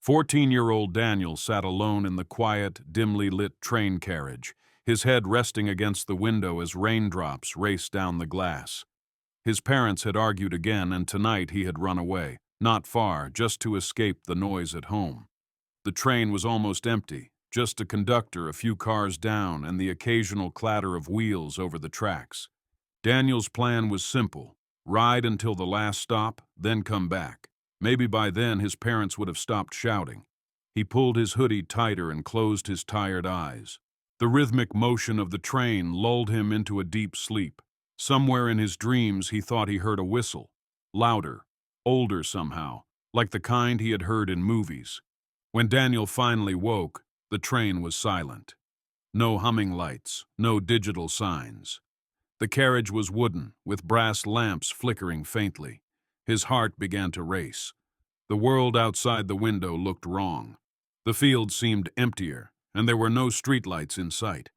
14-year-old Daniel sat alone in the quiet, dimly lit train carriage, his head resting against the window as raindrops raced down the glass. His parents had argued again, and tonight he had run away, not far, just to escape the noise at home. The train was almost empty, just a conductor a few cars down and the occasional clatter of wheels over the tracks. Daniel's plan was simple: ride until the last stop, then come back. Maybe by then his parents would have stopped shouting. He pulled his hoodie tighter and closed his tired eyes. The rhythmic motion of the train lulled him into a deep sleep. Somewhere in his dreams he thought he heard a whistle, louder, older somehow, like the kind he had heard in movies. When Daniel finally woke, the train was silent. No humming lights, no digital signs. The carriage was wooden, with brass lamps flickering faintly. His heart began to race. The world outside the window looked wrong. The field seemed emptier, and there were no streetlights in sight.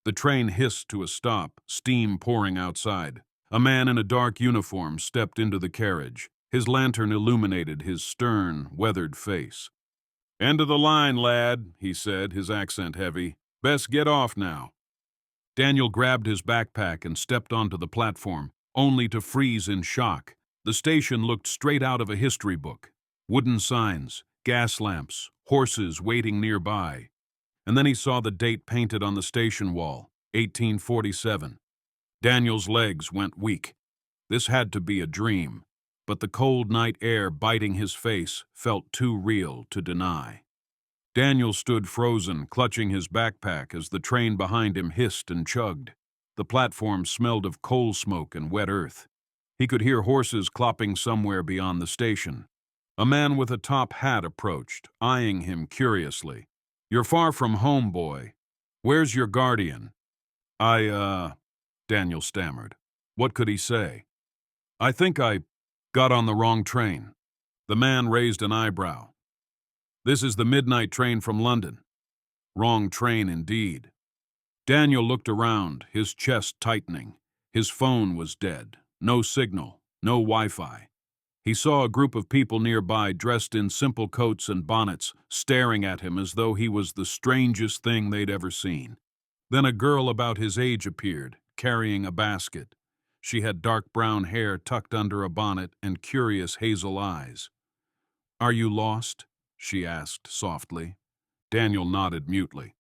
The train hissed to a stop, steam pouring outside. A man in a dark uniform stepped into the carriage. His lantern illuminated his stern, weathered face. "End of the line, lad," he said, his accent heavy. "Best get off now." Daniel grabbed his backpack and stepped onto the platform, only to freeze in shock. The station looked straight out of a history book. Wooden signs, gas lamps, horses waiting nearby. And then he saw the date painted on the station wall, 1847. Daniel's legs went weak. This had to be a dream, but the cold night air biting his face felt too real to deny. Daniel stood frozen, clutching his backpack as the train behind him hissed and chugged. The platform smelled of coal smoke and wet earth. He could hear horses clopping somewhere beyond the station. A man with a top hat approached, eyeing him curiously. "You're far from home, boy. Where's your guardian?" Daniel stammered. What could he say? "I think I got on the wrong train." The man raised an eyebrow. "This is the midnight train from London." Wrong train indeed. Daniel looked around, his chest tightening. His phone was dead. No signal, no Wi-Fi. He saw a group of people nearby dressed in simple coats and bonnets, staring at him as though he was the strangest thing they'd ever seen. Then a girl about his age appeared, carrying a basket. She had dark brown hair tucked under a bonnet and curious hazel eyes. "Are you lost?" she asked softly. Daniel nodded mutely.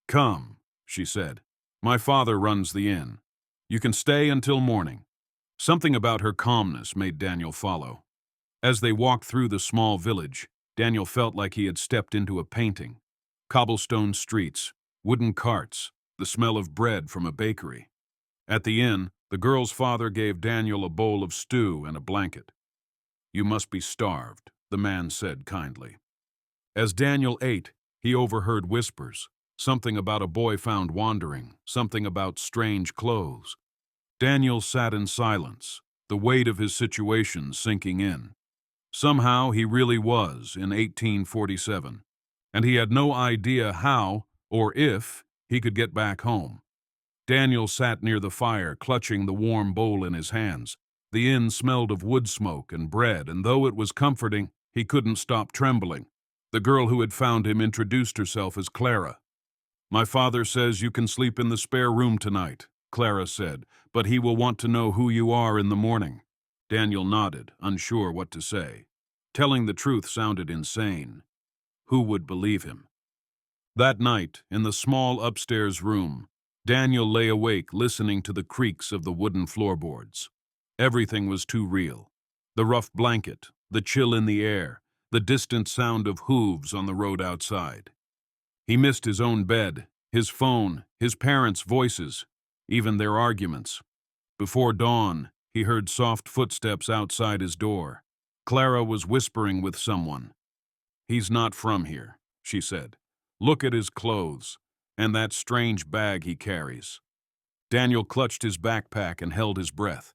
"Come," she said. "My father runs the inn. You can stay until morning." Something about her calmness made Daniel follow. As they walked through the small village, Daniel felt like he had stepped into a painting. Cobblestone streets, wooden carts, the smell of bread from a bakery. At the inn, the girl's father gave Daniel a bowl of stew and a blanket. "You must be starved," the man said kindly. As Daniel ate, he overheard whispers, something about a boy found wandering, something about strange clothes. Daniel sat in silence, the weight of his situation sinking in. Somehow he really was in 1847, and he had no idea how or if he could get back home. Daniel sat near the fire, clutching the warm bowl in his hands. The inn smelled of wood smoke and bread, and though it was comforting, he couldn't stop trembling. The girl who had found him introduced herself as Clara. "My father says you can sleep in the spare room tonight," Clara said, "but he will want to know who you are in the morning." Daniel nodded, unsure what to say. Telling the truth sounded insane. Who would believe him? That night, in the small upstairs room, Daniel lay awake listening to the creaks of the wooden floorboards. Everything was too real. The rough blanket, the chill in the air, the distant sound of hooves on the road outside. He missed his own bed, his phone, his parents' voices, even their arguments. Before dawn, he heard soft footsteps outside his door. Clara was whispering with someone. "He's not from here," she said. "Look at his clothes, and that strange bag he carries." Daniel clutched his backpack and held his breath.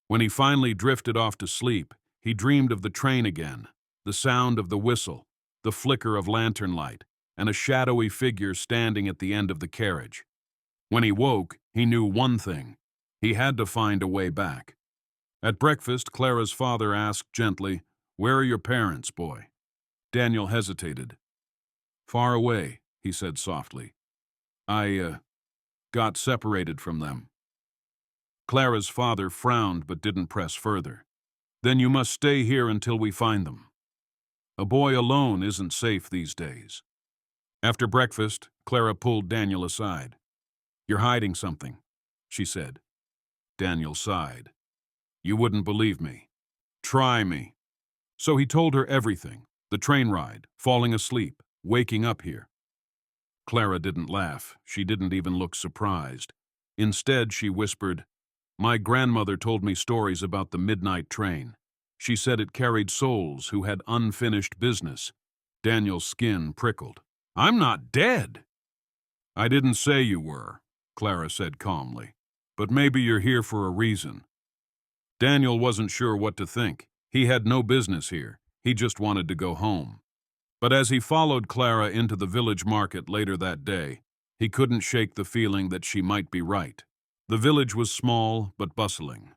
When he finally drifted off to sleep, he dreamed of the train again, the sound of the whistle, the flicker of lantern light, and a shadowy figure standing at the end of the carriage. When he woke, he knew one thing: he had to find a way back. At breakfast, Clara's father asked gently, "Where are your parents, boy?" Daniel hesitated. Far away, he said softly. I got separated from them. Clara's father frowned but didn't press further. Then you must stay here until we find them. A boy alone isn't safe these days. After breakfast, Clara pulled Daniel aside. You're hiding something, she said. Daniel sighed. You wouldn't believe me. Try me. So he told her everything, the train ride, falling asleep, waking up here. Clara didn't laugh. She didn't even look surprised. Instead, she whispered, My grandmother told me stories about the midnight train. She said it carried souls who had unfinished business. Daniel's skin prickled. I'm not dead. I didn't say you were, Clara said calmly. But maybe you're here for a reason. Daniel wasn't sure what to think. He had no business here. He just wanted to go home. But as he followed Clara into the village market later that day, he couldn't shake the feeling that she might be right. The village was small but bustling.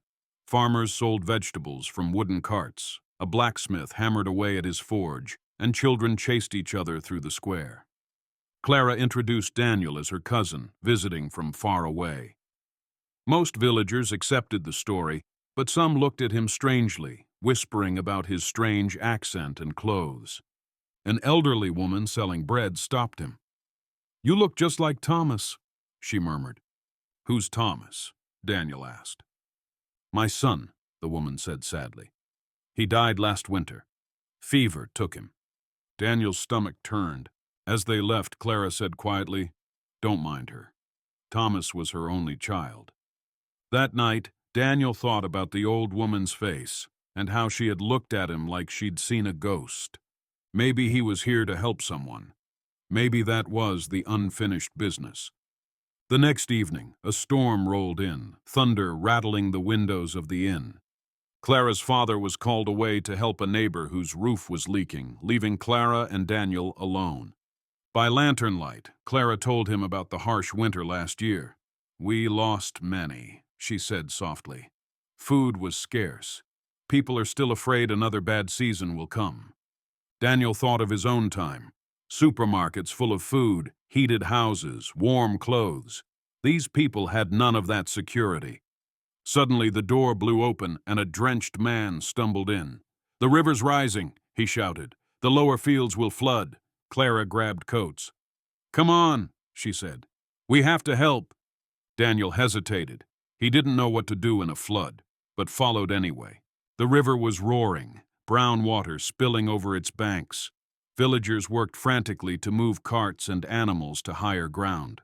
Farmers sold vegetables from wooden carts, a blacksmith hammered away at his forge, and children chased each other through the square. Clara introduced Daniel as her cousin, visiting from far away. Most villagers accepted the story, but some looked at him strangely, whispering about his strange accent and clothes. An elderly woman selling bread stopped him. You look just like Thomas, she murmured. Who's Thomas? Daniel asked. My son, the woman said sadly. He died last winter. Fever took him. Daniel's stomach turned. As they left, Clara said quietly, Don't mind her. Thomas was her only child. That night, Daniel thought about the old woman's face and how she had looked at him like she'd seen a ghost. Maybe he was here to help someone. Maybe that was the unfinished business. The next evening, a storm rolled in, thunder rattling the windows of the inn. Clara's father was called away to help a neighbor whose roof was leaking, leaving Clara and Daniel alone. By lantern light, Clara told him about the harsh winter last year. We lost many, she said softly. Food was scarce. People are still afraid another bad season will come. Daniel thought of his own time. Supermarkets full of food, heated houses, warm clothes. These people had none of that security. Suddenly the door blew open and a drenched man stumbled in. The river's rising, he shouted. The lower fields will flood. Clara grabbed coats. Come on, she said. We have to help. Daniel hesitated. He didn't know what to do in a flood, but followed anyway. The river was roaring, brown water spilling over its banks. Villagers worked frantically to move carts and animals to higher ground.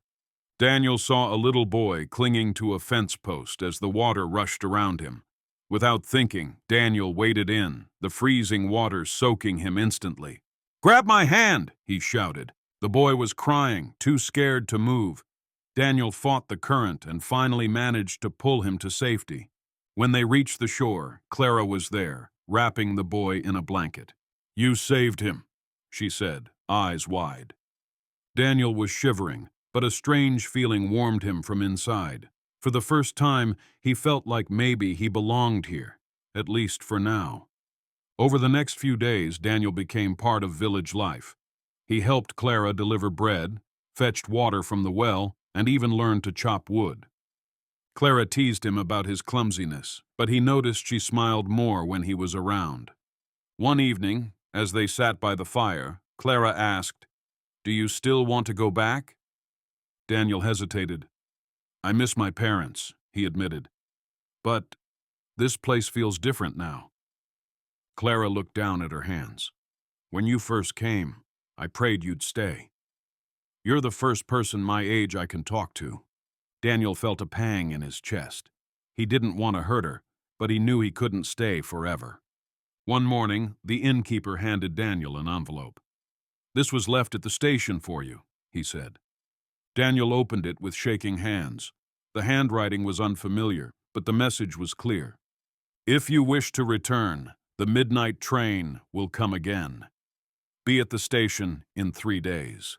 Daniel saw a little boy clinging to a fence post as the water rushed around him. Without thinking, Daniel waded in, the freezing water soaking him instantly. Grab my hand, he shouted. The boy was crying, too scared to move. Daniel fought the current and finally managed to pull him to safety. When they reached the shore, Clara was there, wrapping the boy in a blanket. You saved him, she said, eyes wide. Daniel was shivering, but a strange feeling warmed him from inside. For the first time, he felt like maybe he belonged here, at least for now. Over the next few days, Daniel became part of village life. He helped Clara deliver bread, fetched water from the well, and even learned to chop wood. Clara teased him about his clumsiness, but he noticed she smiled more when he was around. One evening, as they sat by the fire, Clara asked, Do you still want to go back? Daniel hesitated. I miss my parents, he admitted. But this place feels different now. Clara looked down at her hands. When you first came, I prayed you'd stay. You're the first person my age I can talk to. Daniel felt a pang in his chest. He didn't want to hurt her, but he knew he couldn't stay forever. One morning, the innkeeper handed Daniel an envelope. This was left at the station for you, he said. Daniel opened it with shaking hands. The handwriting was unfamiliar, but the message was clear. If you wish to return, the midnight train will come again. Be at the station in 3 days.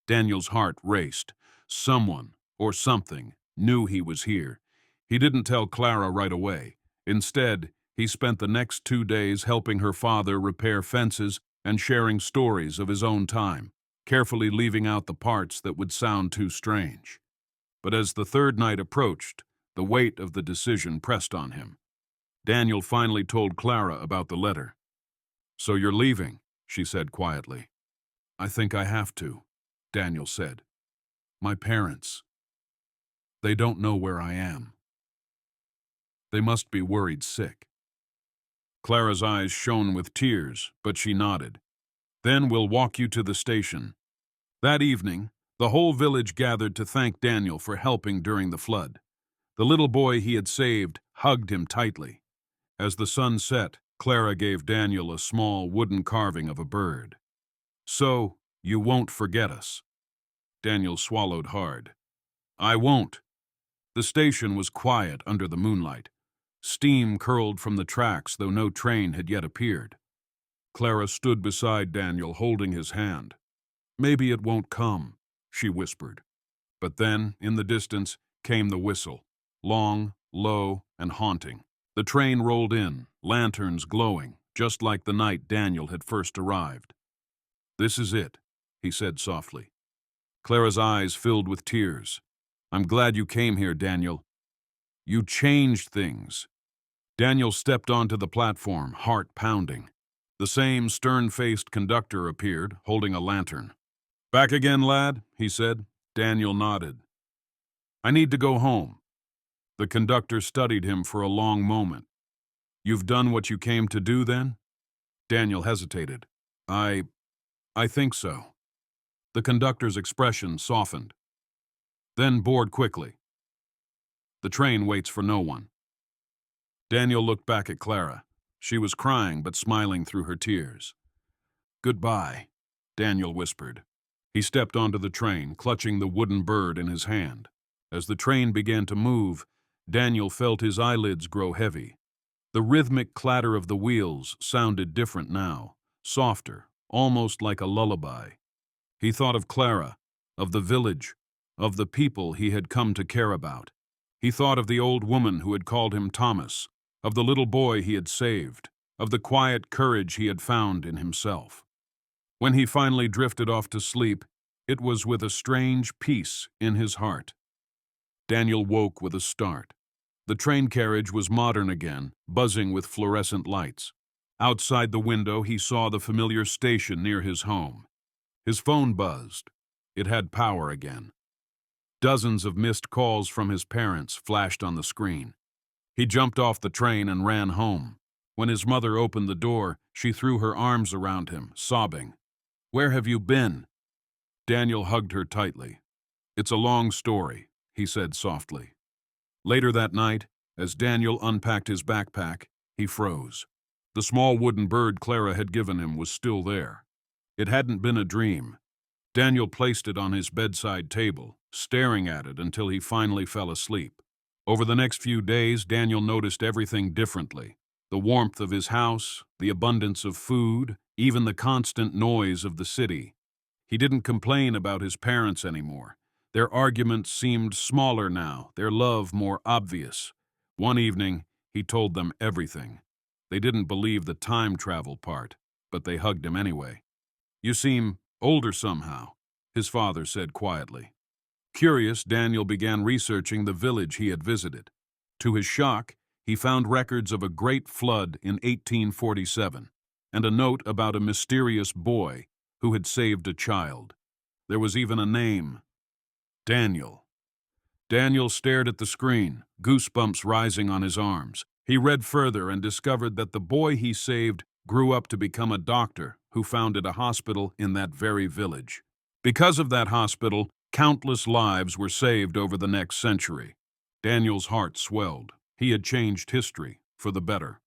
Daniel's heart raced. Someone, or something, knew he was here. He didn't tell Clara right away. Instead, he spent the next 2 days helping her father repair fences and sharing stories of his own time, carefully leaving out the parts that would sound too strange. But as the third night approached, the weight of the decision pressed on him. Daniel finally told Clara about the letter. "So you're leaving," she said quietly. "I think I have to," Daniel said. "My parents, they don't know where I am. They must be worried sick." Clara's eyes shone with tears, but she nodded. "Then we'll walk you to the station." That evening, the whole village gathered to thank Daniel for helping during the flood. The little boy he had saved hugged him tightly. As the sun set, Clara gave Daniel a small wooden carving of a bird. "So, you won't forget us." Daniel swallowed hard. "I won't." The station was quiet under the moonlight. Steam curled from the tracks, though no train had yet appeared. Clara stood beside Daniel, holding his hand. "Maybe it won't come," she whispered. But then, in the distance, came the whistle, long, low, and haunting. The train rolled in, lanterns glowing, just like the night Daniel had first arrived. "This is it," he said softly. Clara's eyes filled with tears. "I'm glad you came here, Daniel. You changed things." Daniel stepped onto the platform, heart pounding. The same stern-faced conductor appeared, holding a lantern. "Back again, lad?" he said. Daniel nodded. "I need to go home." The conductor studied him for a long moment. "You've done what you came to do, then?" Daniel hesitated. I think so." The conductor's expression softened. "Then board quickly. The train waits for no one." Daniel looked back at Clara. She was crying but smiling through her tears. "Goodbye," Daniel whispered. He stepped onto the train, clutching the wooden bird in his hand. As the train began to move, Daniel felt his eyelids grow heavy. The rhythmic clatter of the wheels sounded different now, softer, almost like a lullaby. He thought of Clara, of the village, of the people he had come to care about. He thought of the old woman who had called him Thomas, of the little boy he had saved, of the quiet courage he had found in himself. When he finally drifted off to sleep, it was with a strange peace in his heart. Daniel woke with a start. The train carriage was modern again, buzzing with fluorescent lights. Outside the window, he saw the familiar station near his home. His phone buzzed. It had power again. Dozens of missed calls from his parents flashed on the screen. He jumped off the train and ran home. When his mother opened the door, she threw her arms around him, sobbing. "Where have you been?" Daniel hugged her tightly. "It's a long story," he said softly. Later that night, as Daniel unpacked his backpack, he froze. The small wooden bird Clara had given him was still there. It hadn't been a dream. Daniel placed it on his bedside table, staring at it until he finally fell asleep. Over the next few days, Daniel noticed everything differently. The warmth of his house, the abundance of food, even the constant noise of the city. He didn't complain about his parents anymore. Their arguments seemed smaller now, their love more obvious. One evening, he told them everything. They didn't believe the time travel part, but they hugged him anyway. "You seem older somehow," his father said quietly. Curious, Daniel began researching the village he had visited. To his shock, he found records of a great flood in 1847 and a note about a mysterious boy who had saved a child. There was even a name: Daniel. Daniel stared at the screen, goosebumps rising on his arms. He read further and discovered that the boy he saved grew up to become a doctor who founded a hospital in that very village. Because of that hospital, countless lives were saved over the next century. Daniel's heart swelled. He had changed history for the better.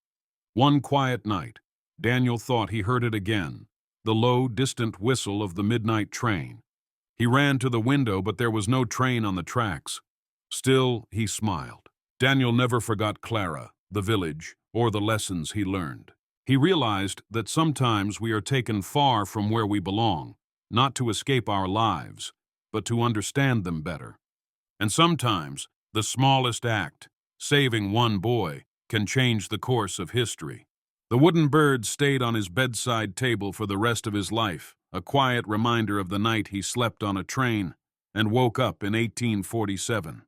One quiet night, Daniel thought he heard it again, the low, distant whistle of the midnight train. He ran to the window, but there was no train on the tracks. Still, he smiled. Daniel never forgot Clara, the village, or the lessons he learned. He realized that sometimes we are taken far from where we belong, not to escape our lives, but to understand them better. And sometimes, the smallest act, saving one boy, can change the course of history. The wooden bird stayed on his bedside table for the rest of his life, a quiet reminder of the night he slept on a train and woke up in 1847.